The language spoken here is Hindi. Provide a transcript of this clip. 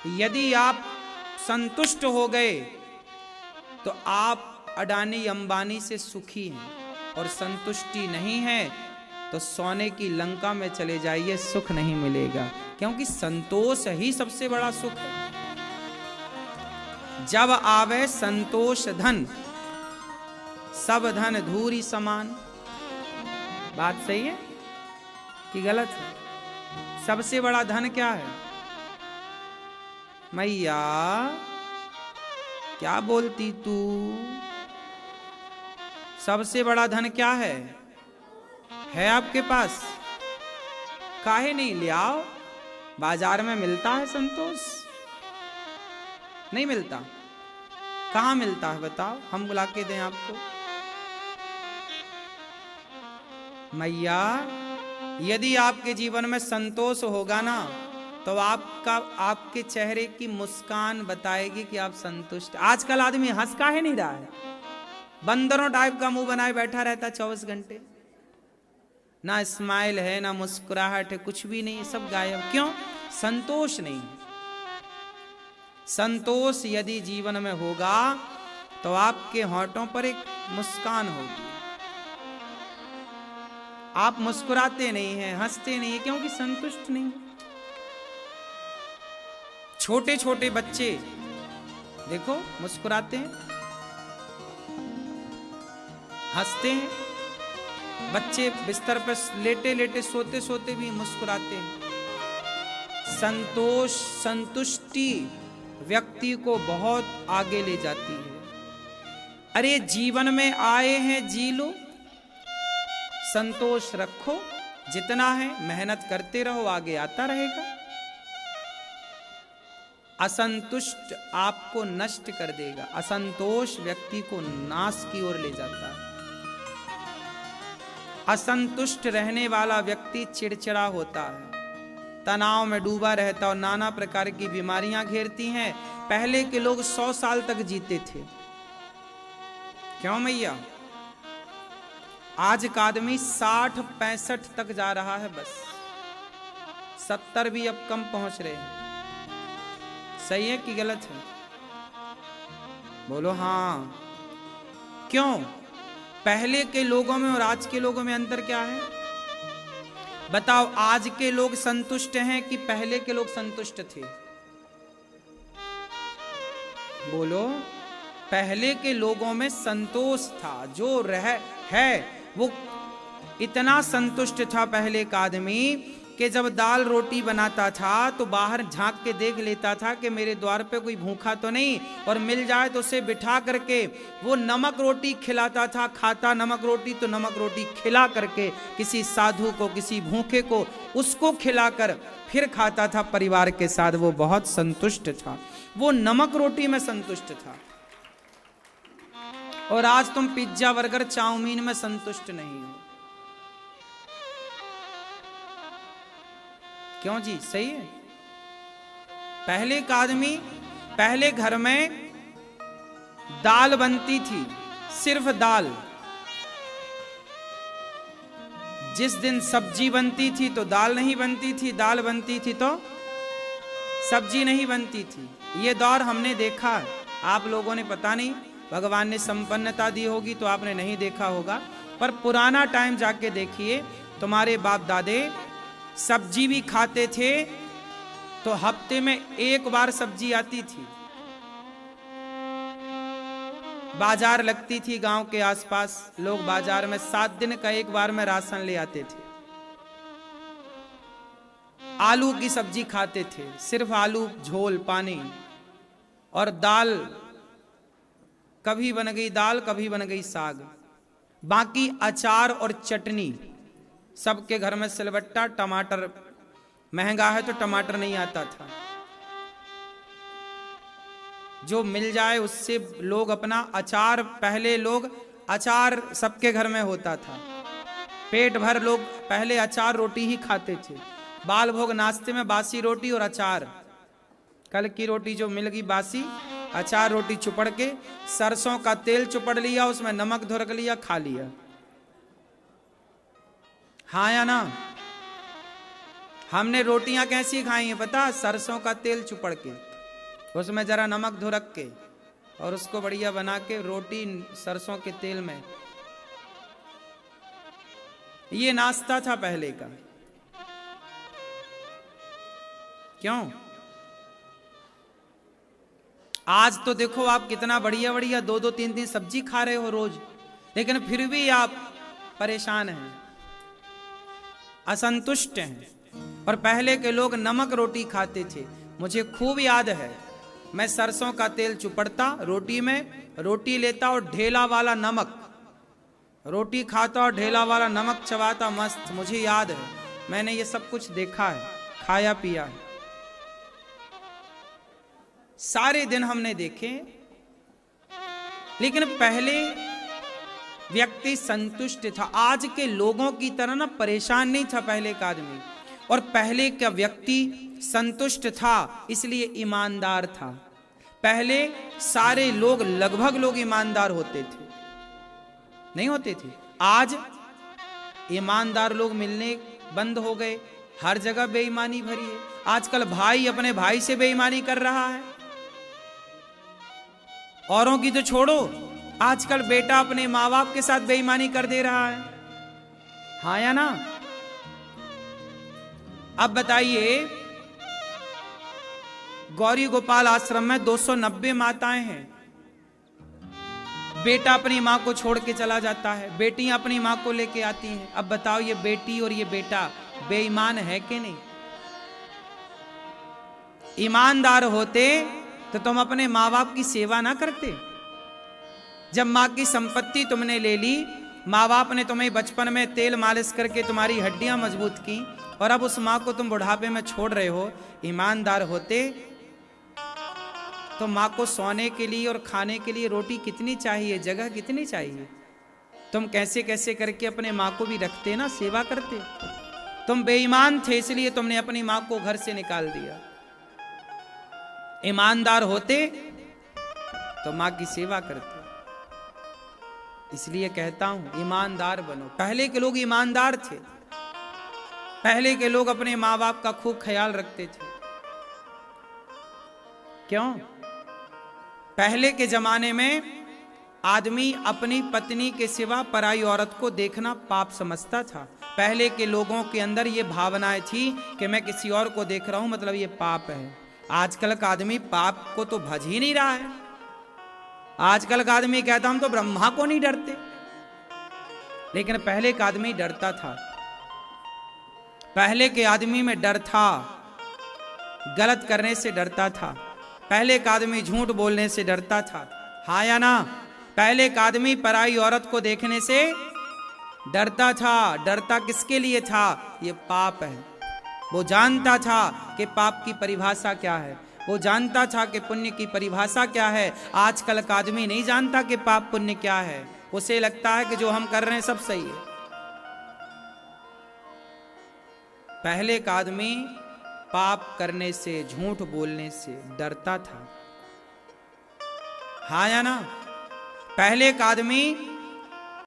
यदि आप संतुष्ट हो गए तो आप अडानी अंबानी से सुखी हैं, और संतुष्टि नहीं है तो सोने की लंका में चले जाइए, सुख नहीं मिलेगा, क्योंकि संतोष ही सबसे बड़ा सुख है। जब आवे संतोष धन, सब धन धूरी समान। बात सही है कि गलत है? सबसे बड़ा धन क्या है? मैया क्या बोलती तू? सबसे बड़ा धन क्या है आपके पास? काहे नहीं ले आओ? बाजार में मिलता है संतोष? नहीं मिलता। कहाँ मिलता है बताओ, हम बुला के दें आपको। मैया यदि आपके जीवन में संतोष होगा ना, तो आपके चेहरे की मुस्कान बताएगी कि आप संतुष्ट। आजकल आदमी हंस काहे नहीं रहा है? बंदरों टाइप का मुंह बनाए बैठा रहता 24 घंटे। ना स्माइल है, ना मुस्कुराहट है, कुछ भी नहीं, सब गायब। क्यों? संतोष नहीं। संतोष यदि जीवन में होगा तो आपके होंठों पर एक मुस्कान होगी। आप मुस्कुराते नहीं हैं, हंसते नहीं हैं, क्योंकि संतुष्ट नहीं। छोटे छोटे बच्चे देखो मुस्कुराते हैं, हंसते हैं। बच्चे बिस्तर पर लेटे लेटे सोते सोते भी मुस्कुराते हैं। संतोष, संतुष्टि व्यक्ति को बहुत आगे ले जाती है। अरे जीवन में आए हैं, जी लो, संतोष रखो, जितना है मेहनत करते रहो, आगे आता रहेगा। असंतुष्ट आपको नष्ट कर देगा। असंतोष व्यक्ति को नाश की ओर ले जाता है। असंतुष्ट रहने वाला व्यक्ति चिड़चिड़ा होता है, तनाव में डूबा रहता और नाना प्रकार की बीमारियां घेरती हैं। पहले के लोग 100 साल तक जीते थे। क्यों मैया? आज का आदमी 60-65 तक जा रहा है, बस 70 भी अब कम पहुंच रहे हैं। सही है कि गलत है? बोलो हाँ। क्यों? पहले के लोगों में और आज के लोगों में अंतर क्या है बताओ? आज के लोग संतुष्ट हैं कि पहले के लोग संतुष्ट थे? बोलो। पहले के लोगों में संतोष था, जो है वो इतना संतुष्ट था पहले का आदमी कि जब दाल रोटी बनाता था तो बाहर झांक के देख लेता था कि मेरे द्वार पे कोई भूखा तो नहीं, और मिल जाए तो उसे बिठा करके वो नमक रोटी खिलाता था। खाता नमक रोटी तो नमक रोटी खिला करके किसी साधु को, किसी भूखे को, उसको खिलाकर फिर खाता था परिवार के साथ। वो बहुत संतुष्ट था, वो नमक रोटी में संतुष्ट था। और आज तुम पिज्जा, बर्गर, चाउमीन में संतुष्ट नहीं हो। क्यों जी? सही है। पहले का आदमी, पहले घर में दाल बनती थी, सिर्फ दाल। जिस दिन सब्जी बनती थी तो दाल नहीं बनती थी, दाल बनती थी तो सब्जी नहीं बनती थी। ये दौर हमने देखा, आप लोगों ने पता नहीं, भगवान ने संपन्नता दी होगी तो आपने नहीं देखा होगा, पर पुराना टाइम जाके देखिए। तुम्हारे बाप दादे सब्जी भी खाते थे तो हफ्ते में एक बार सब्जी आती थी। बाजार लगती थी गांव के आसपास, लोग बाजार में 7 दिन का एक बार में राशन ले आते थे। आलू की सब्जी खाते थे, सिर्फ आलू, झोल, पानी और दाल। कभी बन गई दाल, कभी बन गई साग, बाकी अचार और चटनी। सबके घर में सिलबट्टा, टमाटर महंगा है तो टमाटर नहीं आता था, जो मिल जाए उससे लोग अपना अचार, पहले लोग अचार सबके घर में होता था। पेट भर लोग पहले अचार रोटी ही खाते थे। बाल भोग नाश्ते में बासी रोटी और अचार। कल की रोटी जो मिल गई बासी, अचार रोटी चुपड़ के, सरसों का तेल चुपड़ लिया, उसमें नमक धुरक लिया, खा लिया। हाँ या ना? हमने रोटियां कैसी खाई हैं पता? सरसों का तेल चुपड़ के। उसमें जरा नमक धुरक के और उसको बढ़िया बना के रोटी सरसों के तेल में, ये नाश्ता था पहले का। क्यों? आज तो देखो आप कितना बढ़िया बढ़िया 2-2 3-3 सब्जी खा रहे हो रोज, लेकिन फिर भी आप परेशान हैं, असंतुष्ट हैं। और पहले के लोग नमक रोटी खाते थे। मुझे खूब याद है, मैं सरसों का तेल चुपड़ता रोटी में, रोटी लेता और ढेला वाला नमक, रोटी खाता और ढेला वाला नमक चबाता मस्त। मुझे याद है, मैंने ये सब कुछ देखा है, खाया पिया है, सारे दिन हमने देखे। लेकिन पहले व्यक्ति संतुष्ट था, आज के लोगों की तरह ना परेशान नहीं था पहले का आदमी। और पहले का व्यक्ति संतुष्ट था, इसलिए ईमानदार था। पहले सारे लोग, लगभग लोग ईमानदार होते थे, नहीं होते थे। आज ईमानदार लोग मिलने बंद हो गए, हर जगह बेईमानी भरी है। आजकल भाई अपने भाई से बेईमानी कर रहा है, औरों की तो छोड़ो, आजकल बेटा अपने माँ बाप के साथ बेईमानी कर दे रहा है। हाँ या ना? अब बताइए, गौरी गोपाल आश्रम में 290 माताएं हैं। बेटा अपनी मां को छोड़ के चला जाता है, बेटियां अपनी मां को लेके आती हैं। अब बताओ, ये बेटी और ये बेटा बेईमान है कि नहीं? ईमानदार होते तो तुम अपने माँ बाप की सेवा ना करते। जब माँ की संपत्ति तुमने ले ली, माँ बाप ने तुम्हें बचपन में तेल मालिश करके तुम्हारी हड्डियां मजबूत की, और अब उस माँ को तुम बुढ़ापे में छोड़ रहे हो। ईमानदार होते तो माँ को सोने के लिए और खाने के लिए रोटी कितनी चाहिए, जगह कितनी चाहिए, तुम कैसे कैसे करके अपने माँ को भी रखते ना, सेवा करते। तुम बेईमान थे, इसलिए तुमने अपनी माँ को घर से निकाल दिया। ईमानदार होते तो माँ की सेवा करते। इसलिए कहता हूं, ईमानदार बनो। पहले के लोग ईमानदार थे, पहले के लोग अपने माँ बाप का खूब ख्याल रखते थे। क्यों? पहले के जमाने में आदमी अपनी पत्नी के सिवा पराई औरत को देखना पाप समझता था। पहले के लोगों के अंदर ये भावनाएं थी कि मैं किसी और को देख रहा हूं मतलब ये पाप है। आजकल का आदमी पाप को तो भज ही नहीं रहा है। आजकल का आदमी कहता हम तो ब्रह्मा को नहीं डरते, लेकिन पहले का आदमी डरता था। पहले के आदमी में डर था, गलत करने से डरता था। पहले का आदमी झूठ बोलने से डरता था। हाँ या ना? पहले का आदमी पराई औरत को देखने से डरता था। डरता किसके लिए था? ये पाप है। वो जानता था कि पाप की परिभाषा क्या है, वो जानता था कि पुण्य की परिभाषा क्या है। आजकल का आदमी नहीं जानता कि पाप पुण्य क्या है। उसे लगता है कि जो हम कर रहे हैं सब सही है। पहले का आदमी पाप करने से, झूठ बोलने से डरता था। हाँ या ना? पहले का आदमी